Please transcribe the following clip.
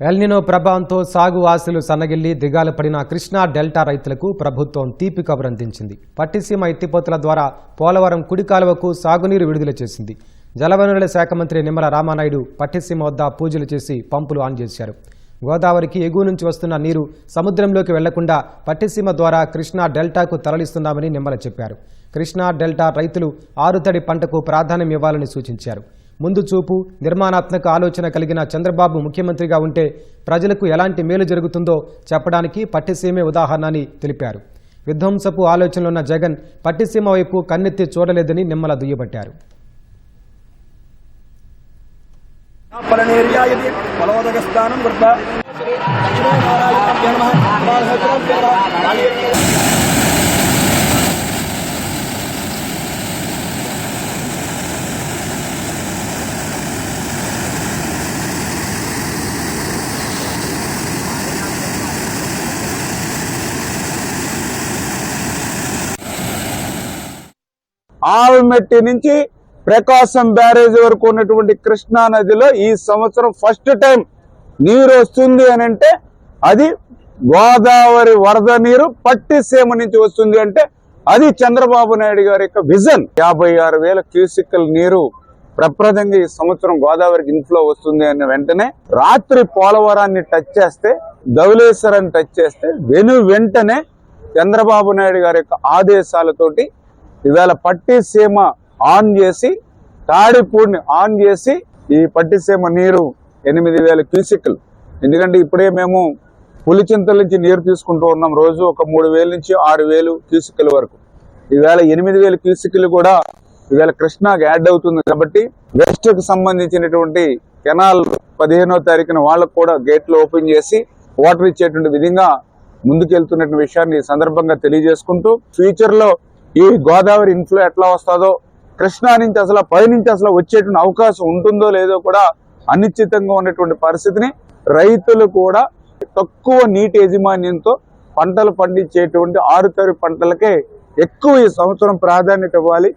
El Niño ప్రభావంతో సాగు ఆశలు సన్నగిల్లి దిగాలు పడిన కృష్ణా డెల్టా రైతులకు ప్రభుత్వం తీపి కబురు అందించింది. పట్టిసీమ ఎత్తిపోతల ద్వారా పోలవరం కుడి కాలువకు సాగునీరు విడుదల చేసింది. జలవనరుల శాఖ మంత్రి నిమ్మల రామానాయుడు పట్టిసీమ వద్ద పూజలు చేసి పంపులు ఆన్ చేశారు. గోదావరికి ఎగువ నుంచి వస్తున్న నీరు సముద్రంలోకి వెళ్లకుండా పట్టిసీమ ద్వారా కృష్ణా డెల్టాకు తరలిస్తున్నామని నిమ్మల చెప్పారు. కృష్ణా డెల్టా రైతులు ఆరుతడి పంటకు ప్రాధాన్యం ఇవ్వాలని సూచించారు. ముందు చూపు నిర్మాణాత్మక ఆలోచన కలిగిన చంద్రబాబు ముఖ్యమంత్రిగా ఉంటే ప్రజలకు ఎలాంటి మేలు జరుగుతుందో చెప్పడానికి పట్టిసీమే ఉదాహరణ అని తెలిపారు. విధ్వంసపు ఆలోచనలున్న జగన్ పట్టిసీమ వైపు కన్నెత్తి చూడలేదని నిమ్మల దుయ్యబట్టారు. ఆల్మెట్టి నుంచి ప్రకాశం బ్యారేజ్ వరకు ఉన్నటువంటి కృష్ణా నదిలో ఈ సంవత్సరం ఫస్ట్ టైం నీరు వస్తుంది అని అంటే అది గోదావరి వరద నీరు పట్టిసీమ నుంచి వస్తుంది అంటే అది చంద్రబాబు నాయుడు గారి యొక్క విజన్. 56,000 క్యూసికల్ నీరు ప్రప్రదంగా ఈ సంవత్సరం గోదావరికి ఇన్ఫ్లో వస్తుంది అన్న వెంటనే రాత్రి పోలవరాన్ని టచ్ చేస్తే, ధవళేశ్వరాన్ని టచ్ చేస్తే వెంటనే చంద్రబాబు నాయుడు గారి యొక్క ఆదేశాలతోటి ఇవాళ పట్టిసీమ ఆన్ చేసి, తాడిపూడిని ఆన్ చేసి ఈ పట్టిసీమ నీరు 8,000 క్యూసిక్లు. ఎందుకంటే ఇప్పుడే మేము పులిచింతల నుంచి నీరు తీసుకుంటూ ఉన్నాం. రోజు ఒక 3,000 నుంచి 6,000 క్యూసిక్ల వరకు. ఈవేళ 8,000 క్యూసిక్లు కూడా ఈవేళ కృష్ణాకి యాడ్ అవుతుంది. కాబట్టి వెస్ట్ కు సంబంధించినటువంటి కెనాల్ 15వ తారీఖున వాళ్ళకు కూడా గేట్లు ఓపెన్ చేసి వాటర్ ఇచ్చేటువంటి విధంగా ముందుకెళ్తున్న విషయాన్ని ఈ సందర్భంగా తెలియజేసుకుంటూ, ఫ్యూచర్ లో ఈ గోదావరి ఇన్ఫ్లో ఎట్లా వస్తుందో, కృష్ణా నుంచి అసలు పైనుంచి అసలు వచ్చేటువంటి అవకాశం ఉంటుందో లేదో కూడా అనిశ్చితంగా ఉన్నటువంటి పరిస్థితిని రైతులు కూడా తక్కువ నీటి యాజమాన్యంతో పంటలు పండించేటువంటి ఆరుతడి పంటలకే ఎక్కువ ఈ సంవత్సరం ప్రాధాన్యత ఇవ్వాలి.